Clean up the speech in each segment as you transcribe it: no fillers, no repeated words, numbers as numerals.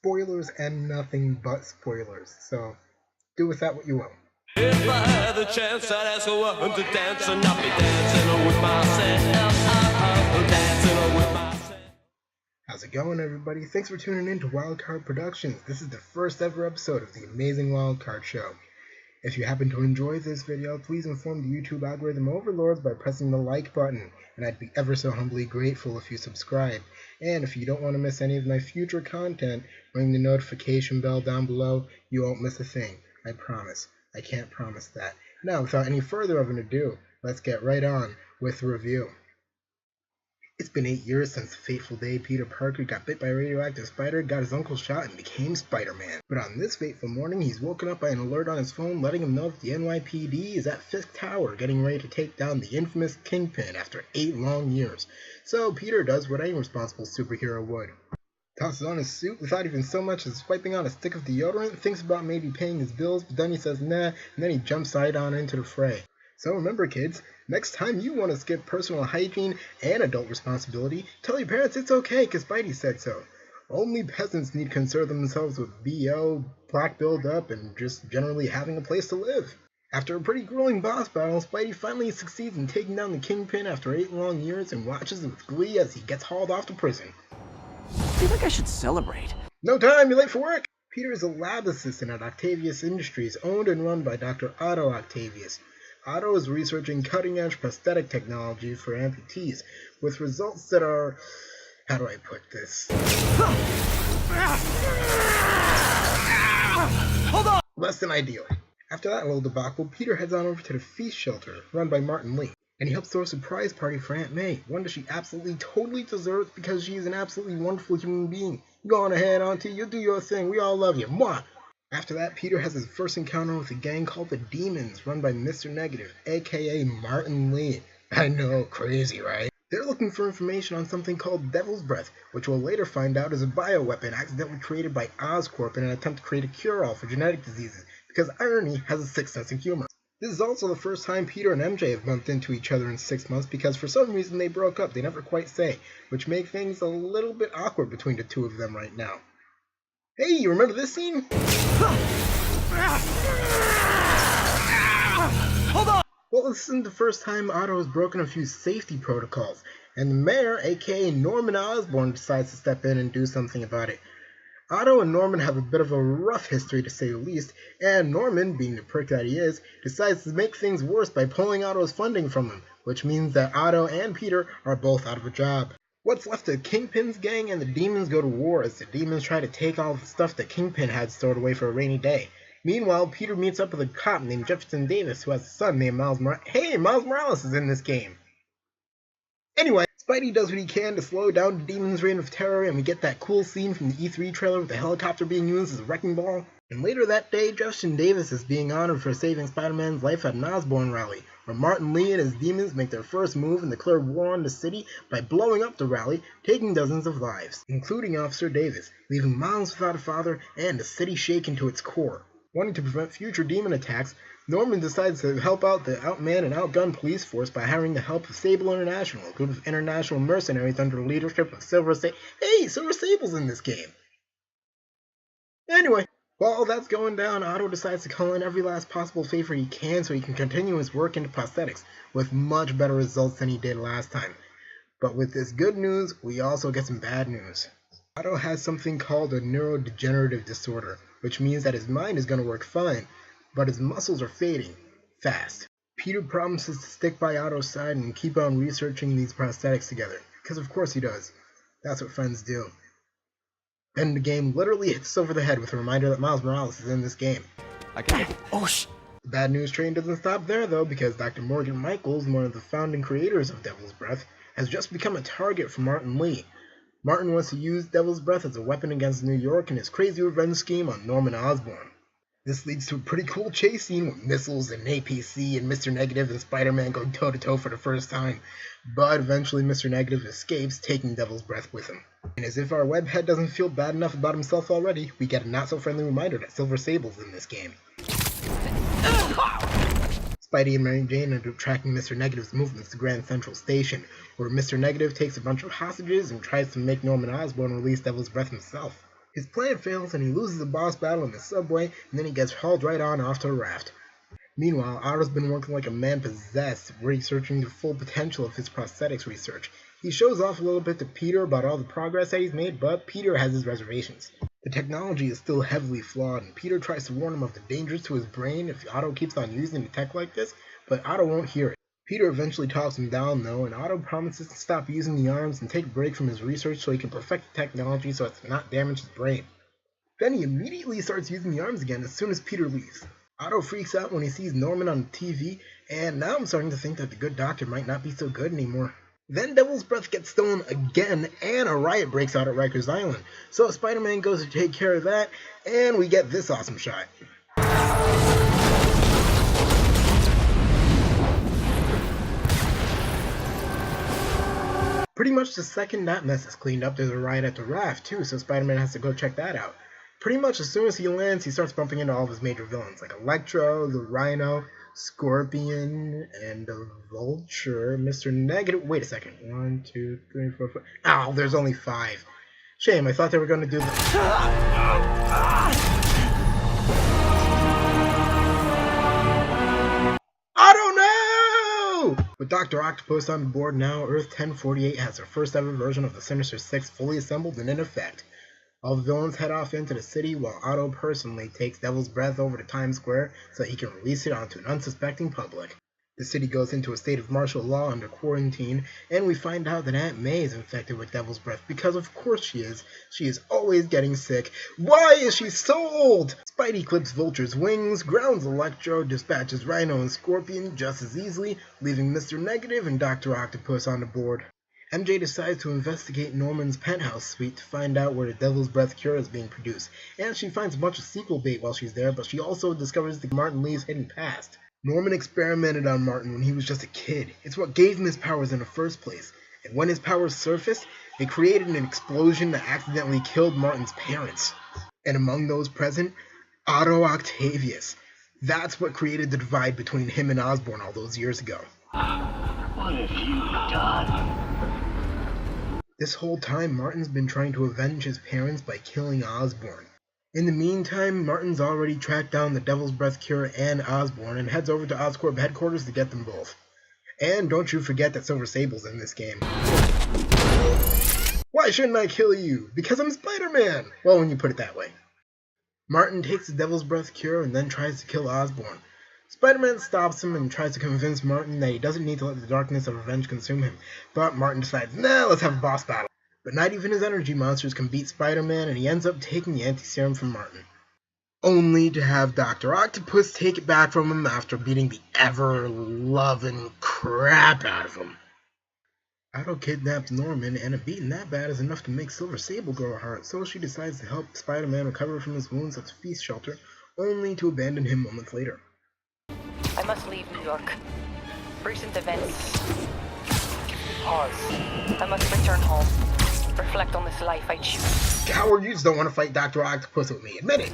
spoilers and nothing but spoilers, so do with that what you will. If I had the chance, I'd ask a woman to dance and not be dancing with myself. Dancing with myself. How's it going, everybody? Thanks for tuning in to Wildcard Productions. This is the first ever episode of the Amazing Wildcard Show. If you happen to enjoy this video, please inform the YouTube algorithm overlords by pressing the like button, and I'd be ever so humbly grateful if you subscribe. And if you don't want to miss any of my future content, ring the notification bell down below. You won't miss a thing. I promise. I can't promise that. Now, without any further ado, let's get right on with the review. It's been 8 years since the fateful day Peter Parker got bit by a radioactive spider, got his uncle shot, and became Spider-Man. But on this fateful morning, he's woken up by an alert on his phone letting him know that the NYPD is at Fisk Tower getting ready to take down the infamous Kingpin after 8 long years. So Peter does what any responsible superhero would. Tosses on his suit without even so much as swiping on a stick of deodorant, thinks about maybe paying his bills, but then he says nah, and then he jumps right on into the fray. So remember, kids, next time you want to skip personal hygiene and adult responsibility, tell your parents it's okay because Spidey said so. Only peasants need concern themselves with BO, plaque build-up, and just generally having a place to live. After a pretty grueling boss battle, Spidey finally succeeds in taking down the Kingpin after 8 long years and watches with glee as he gets hauled off to prison. I feel like I should celebrate. No time, you're late for work! Peter is a lab assistant at Octavius Industries, owned and run by Dr. Otto Octavius. Otto is researching cutting-edge prosthetic technology for amputees, with results that are... how do I put this? Hold on! Less than ideal. After that little debacle, Peter heads on over to the feast shelter, run by Martin Lee, and he helps throw a surprise party for Aunt May, one that she absolutely totally deserves because she is an absolutely wonderful human being. Go on ahead, Auntie, you do your thing, we all love you. Mwah! After that, Peter has his first encounter with a gang called the Demons, run by Mr. Negative, aka Martin Lee. I know, crazy, right? They're looking for information on something called Devil's Breath, which we'll later find out is a bioweapon accidentally created by Oscorp in an attempt to create a cure-all for genetic diseases, because irony has a sixth sense of humor. This is also the first time Peter and MJ have bumped into each other in 6 months because for some reason they broke up, they never quite say, which makes things a little bit awkward between the two of them right now. Hey, you remember this scene? Hold on! Well, this isn't the first time Otto has broken a few safety protocols, and the mayor, aka Norman Osborn, decides to step in and do something about it. Otto and Norman have a bit of a rough history to say the least, and Norman, being the prick that he is, decides to make things worse by pulling Otto's funding from him, which means that Otto and Peter are both out of a job. What's left of Kingpin's gang and the Demons go to war as the Demons try to take all the stuff that Kingpin had stored away for a rainy day. Meanwhile, Peter meets up with a cop named Jefferson Davis who has a son named Miles Morales. Hey, Miles Morales is in this game! Anyway, Spidey does what he can to slow down the Demons' reign of terror, and we get that cool scene from the E3 trailer with the helicopter being used as a wrecking ball. And later that day, Jefferson Davis is being honored for saving Spider-Man's life at an Osborn rally, where Martin Lee and his demons make their first move and declare war on the city by blowing up the rally, taking dozens of lives, including Officer Davis, leaving Miles without a father and the city shaken to its core. Wanting to prevent future demon attacks, Norman decides to help out the outmanned and outgunned police force by hiring the help of Sable International, a group of international mercenaries under the leadership of Silver Sable. Hey, Silver Sable's in this game! Anyway, while all that's going down, Otto decides to call in every last possible favor he can so he can continue his work into prosthetics, with much better results than he did last time. But with this good news, we also get some bad news. Otto has something called a neurodegenerative disorder, which means that his mind is going to work fine, but his muscles are fading, fast. Peter promises to stick by Otto's side and keep on researching these prosthetics together, because of course he does. That's what friends do. Then the game literally hits us over the head with a reminder that Miles Morales is in this game. I got it. Oh, The bad news train doesn't stop there though, because Dr. Morgan Michaels, one of the founding creators of Devil's Breath, has just become a target for Martin Lee. Martin wants to use Devil's Breath as a weapon against New York in his crazy revenge scheme on Norman Osborn. This leads to a pretty cool chase scene with missiles and APC and Mr. Negative and Spider-Man going toe-to-toe for the first time, but eventually Mr. Negative escapes, taking Devil's Breath with him. And as if our webhead doesn't feel bad enough about himself already, we get a not-so-friendly reminder that Silver Sable's in this game. Spidey and Mary Jane end up tracking Mr. Negative's movements to Grand Central Station, where Mr. Negative takes a bunch of hostages and tries to make Norman Osborn release Devil's Breath himself. His plan fails and he loses a boss battle in the subway, and then he gets hauled right on off to a raft. Meanwhile, Otto's been working like a man possessed, researching the full potential of his prosthetics research. He shows off a little bit to Peter about all the progress that he's made, but Peter has his reservations. The technology is still heavily flawed, and Peter tries to warn him of the dangers to his brain if Otto keeps on using the tech like this, but Otto won't hear it. Peter eventually talks him down though, and Otto promises to stop using the arms and take a break from his research so he can perfect the technology so as to not damage his brain. Then he immediately starts using the arms again as soon as Peter leaves. Otto freaks out when he sees Norman on the TV, and now I'm starting to think that the good doctor might not be so good anymore. Then Devil's Breath gets stolen again, and a riot breaks out at Rikers Island. So Spider-Man goes to take care of that, and we get this awesome shot. Pretty much the second that mess is cleaned up, there's a riot at the raft too, so Spider-Man has to go check that out. Pretty much as soon as he lands, he starts bumping into all of his major villains, like Electro, the Rhino, Scorpion, and the Vulture, Mr. Negative. Wait a second. 1, 2, 3, 4, 5. Ow, there's only 5. Shame, I thought they were going to do the... I don't know! With Dr. Octopus on board now, Earth 1048 has their first ever version of the Sinister Six fully assembled and in effect. All the villains head off into the city while Otto personally takes Devil's Breath over to Times Square so he can release it onto an unsuspecting public. The city goes into a state of martial law under quarantine, and we find out that Aunt May is infected with Devil's Breath because of course she is. She is always getting sick. Why is she so old? Spidey clips Vulture's wings, grounds Electro, dispatches Rhino and Scorpion just as easily, leaving Mr. Negative and Dr. Octopus on the board. MJ decides to investigate Norman's penthouse suite to find out where the Devil's Breath cure is being produced, and she finds a bunch of sequel bait while she's there, but she also discovers the Martin Lee's hidden past. Norman experimented on Martin when he was just a kid. It's what gave him his powers in the first place, and when his powers surfaced, it created an explosion that accidentally killed Martin's parents. And among those present, Otto Octavius. That's what created the divide between him and Osborn all those years ago. What have you done? This whole time, Martin's been trying to avenge his parents by killing Osborn. In the meantime, Martin's already tracked down the Devil's Breath cure and Osborn and heads over to Oscorp headquarters to get them both. And don't you forget that Silver Sable's in this game. Why shouldn't I kill you? Because I'm Spider-Man! Well, when you put it that way. Martin takes the Devil's Breath cure and then tries to kill Osborn. Spider-Man stops him and tries to convince Martin that he doesn't need to let the darkness of revenge consume him, but Martin decides, nah, let's have a boss battle. But not even his energy monsters can beat Spider-Man, and he ends up taking the anti-serum from Martin. Only to have Dr. Octopus take it back from him after beating the ever-loving crap out of him. Otto kidnaps Norman, and a beating that bad is enough to make Silver Sable grow a heart, so she decides to help Spider-Man recover from his wounds at the Feast Shelter, only to abandon him moments later. I must leave New York. Recent events. Pause. I must return home. Reflect on this life I choose. Coward, you just don't want to fight Dr. Octopus with me. Admit it!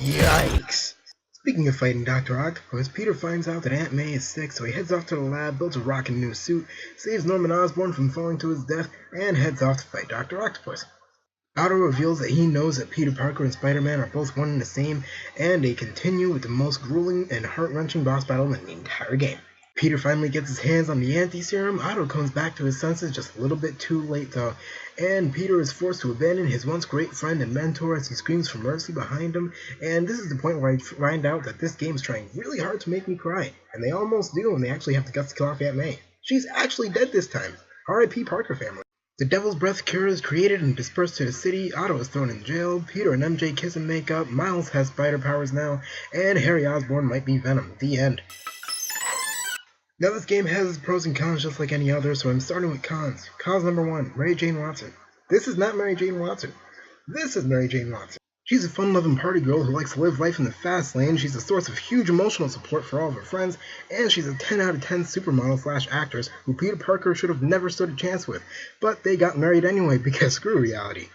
Yikes! Speaking of fighting Dr. Octopus, Peter finds out that Aunt May is sick, so he heads off to the lab, builds a rockin' new suit, saves Norman Osborn from falling to his death, and heads off to fight Dr. Octopus. Otto reveals that he knows that Peter Parker and Spider-Man are both one and the same, and they continue with the most grueling and heart-wrenching boss battle in the entire game. Peter finally gets his hands on the anti-serum. Otto comes back to his senses just a little bit too late though, and Peter is forced to abandon his once great friend and mentor as he screams for mercy behind him, and this is the point where I find out that this game is trying really hard to make me cry, and they almost do when they actually have the guts to kill off Aunt May. She's actually dead this time. R.I.P. Parker family. The Devil's Breath cure is created and dispersed to the city, Otto is thrown in jail, Peter and MJ kiss and make up, Miles has spider powers now, and Harry Osborn might be Venom. The end. Now this game has its pros and cons just like any other, so I'm starting with cons. Cons number 1, Mary Jane Watson. This is not Mary Jane Watson. This is Mary Jane Watson. She's a fun-loving party girl who likes to live life in the fast lane, she's a source of huge emotional support for all of her friends, and she's a 10 out of 10 supermodel/actress who Peter Parker should have never stood a chance with, but they got married anyway because screw reality.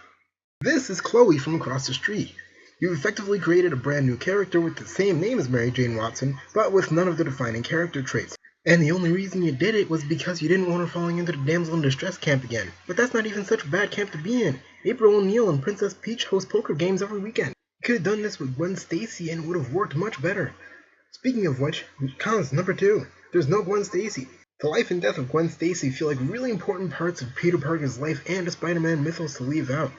This is Chloe from across the street. You've effectively created a brand new character with the same name as Mary Jane Watson, but with none of the defining character traits. And the only reason you did it was because you didn't want her falling into the damsel in distress camp again. But that's not even such a bad camp to be in. April O'Neil and Princess Peach host poker games every weekend. You could have done this with Gwen Stacy and it would have worked much better. Speaking of which, cons number 2. There's no Gwen Stacy. The life and death of Gwen Stacy feel like really important parts of Peter Parker's life and the Spider-Man mythos to leave out.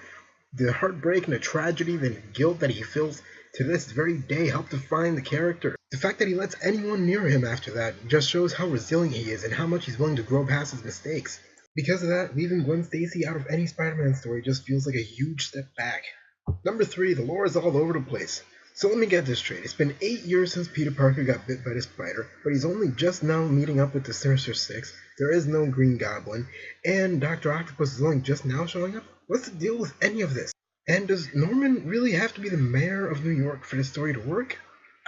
The heartbreak and the tragedy and the guilt that he feels to this very day help define the character. The fact that he lets anyone near him after that just shows how resilient he is and how much he's willing to grow past his mistakes. Because of that, leaving Gwen Stacy out of any Spider-Man story just feels like a huge step back. Number 3, the lore is all over the place. So let me get this straight. It's been 8 years since Peter Parker got bit by the spider, but he's only just now meeting up with the Sinister Six. There is no Green Goblin, and Dr. Octopus is only just now showing up. What's the deal with any of this? And does Norman really have to be the mayor of New York for the story to work?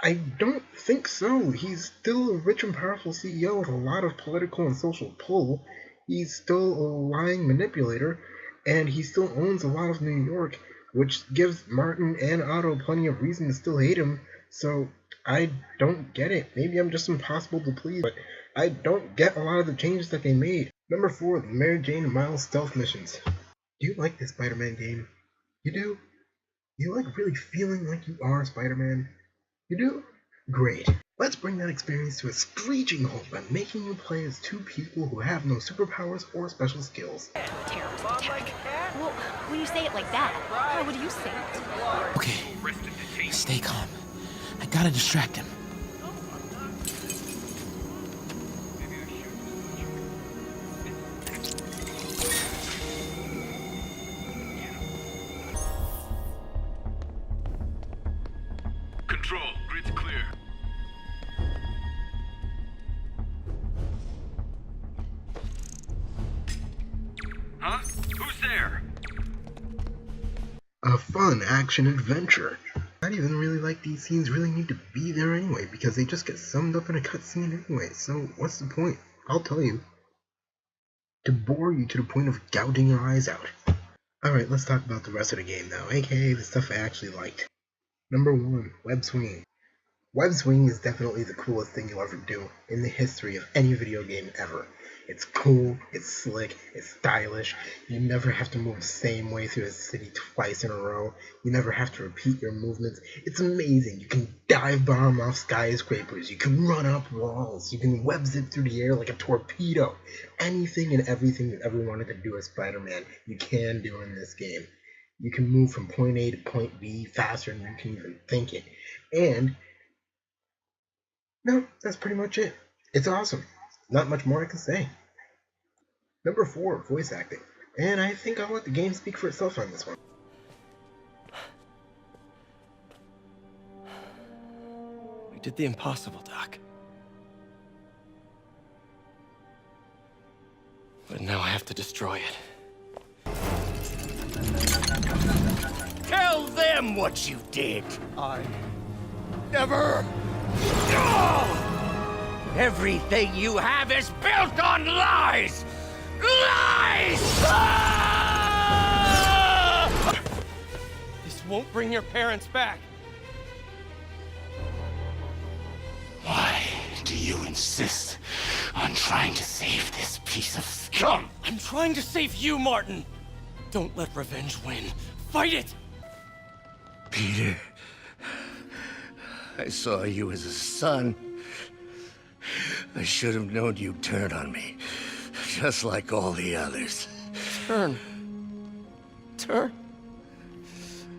I don't think so. He's still a rich and powerful CEO with a lot of political and social pull. He's still a lying manipulator, and he still owns a lot of New York, which gives Martin and Otto plenty of reason to still hate him. So I don't get it. Maybe I'm just impossible to please, but I don't get a lot of the changes that they made. Number 4, the Mary Jane and Miles stealth missions. Do you like this Spider-Man game? You do? You like really feeling like you are Spider-Man? You do? Great. Let's bring that experience to a screeching halt by making you play as 2 people who have no superpowers or special skills. Terrorist attack. Well, when you say it like that, how would you say it? Okay, stay calm. I gotta distract him. Control, grid's clear. Huh? Who's there? A fun action adventure. I don't even really like these scenes really need to be there anyway, because they just get summed up in a cutscene anyway, so what's the point? I'll tell you. To bore you to the point of gouging your eyes out. Alright, let's talk about the rest of the game now, aka the stuff I actually liked. Number 1, web swinging. Web swinging is definitely the coolest thing you'll ever do in the history of any video game ever. It's cool, it's slick, it's stylish, you never have to move the same way through the city twice in a row, you never have to repeat your movements. It's amazing. You can dive bomb off skyscrapers, you can run up walls, you can web zip through the air like a torpedo. Anything and everything you ever wanted to do as Spider-Man, you can do in this game. You can move from point A to point B faster than you can even think it. And no, that's pretty much it. It's awesome. Not much more I can say. Number 4, voice acting. And I think I'll let the game speak for itself on this one. We did the impossible, Doc. But now I have to destroy it. Tell them what you did. I never. Everything you have is built on lies! Lies! This won't bring your parents back. Why do you insist on trying to save this piece of scum? I'm trying to save you, Martin. Don't let revenge win. Fight it! Peter, I saw you as a son. I should have known you'd turn on me, just like all the others. Turn.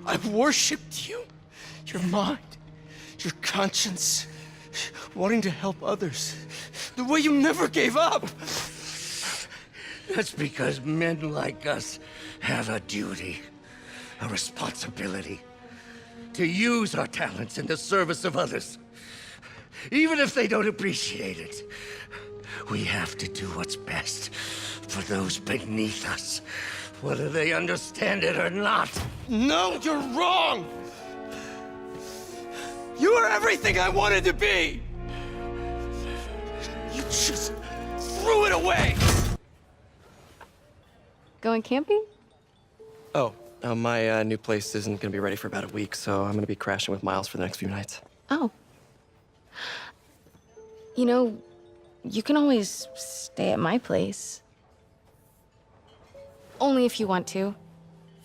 I've worshipped you. Your mind, your conscience, wanting to help others. The way you never gave up. That's because men like us have a duty, a responsibility, to use our talents in the service of others. Even if they don't appreciate it, we have to do what's best for those beneath us, whether they understand it or not. No, you're wrong! You are everything I wanted to be! You just threw it away! Going camping? Oh, my new place isn't gonna be ready for about a week, so I'm gonna be crashing with Miles for the next few nights. Oh. You know, You can always stay at my place. Only if you want to.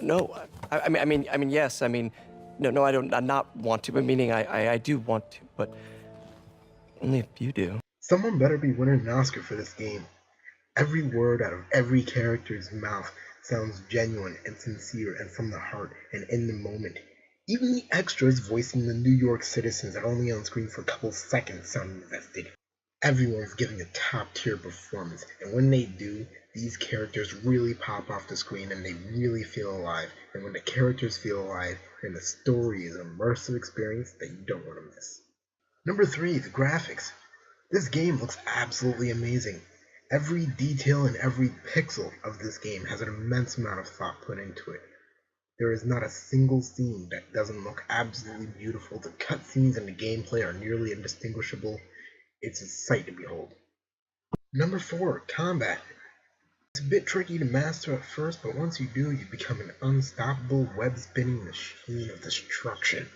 No, I mean, yes. I mean, no, I don't. I not want to, but meaning I do want to, but only if you do. Someone better be winning an Oscar for this game. Every word out of every character's mouth sounds genuine and sincere and from the heart and in the moment. Even the extras voicing the New York citizens are only on screen for a couple seconds sound invested. Everyone's giving a top-tier performance, and when they do, these characters really pop off the screen and they really feel alive. And when the characters feel alive, then the story is an immersive experience that you don't want to miss. Number 3, the graphics. This game looks absolutely amazing. Every detail and every pixel of this game has an immense amount of thought put into it. There is not a single scene that doesn't look absolutely beautiful. The cutscenes and the gameplay are nearly indistinguishable. It's a sight to behold. Number 4, combat. It's a bit tricky to master at first, but once you do, you become an unstoppable web-spinning machine of destruction.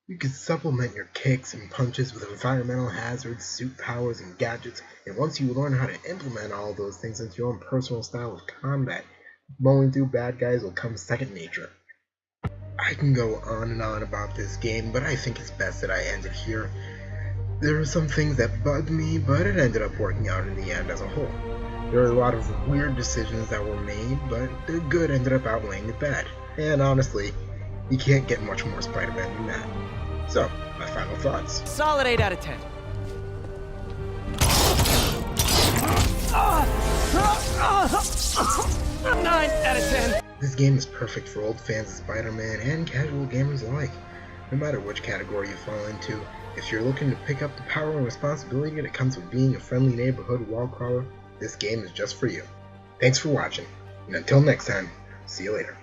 You can supplement your kicks and punches with environmental hazards, suit powers, and gadgets, and once you learn how to implement all those things into your own personal style of combat, mowing through bad guys will come second nature. I can go on and on about this game, but I think it's best that I end it here. There are some things that bugged me, but it ended up working out in the end as a whole. There are a lot of weird decisions that were made, but the good ended up outweighing the bad. And honestly, you can't get much more Spider-Man than that. So, my final thoughts. Solid 8 out of 10. 9 out of 10. This game is perfect for old fans of Spider-Man and casual gamers alike. No matter which category you fall into, if you're looking to pick up the power and responsibility that comes with being a friendly neighborhood wall crawler, this game is just for you. Thanks for watching, and until next time, see you later.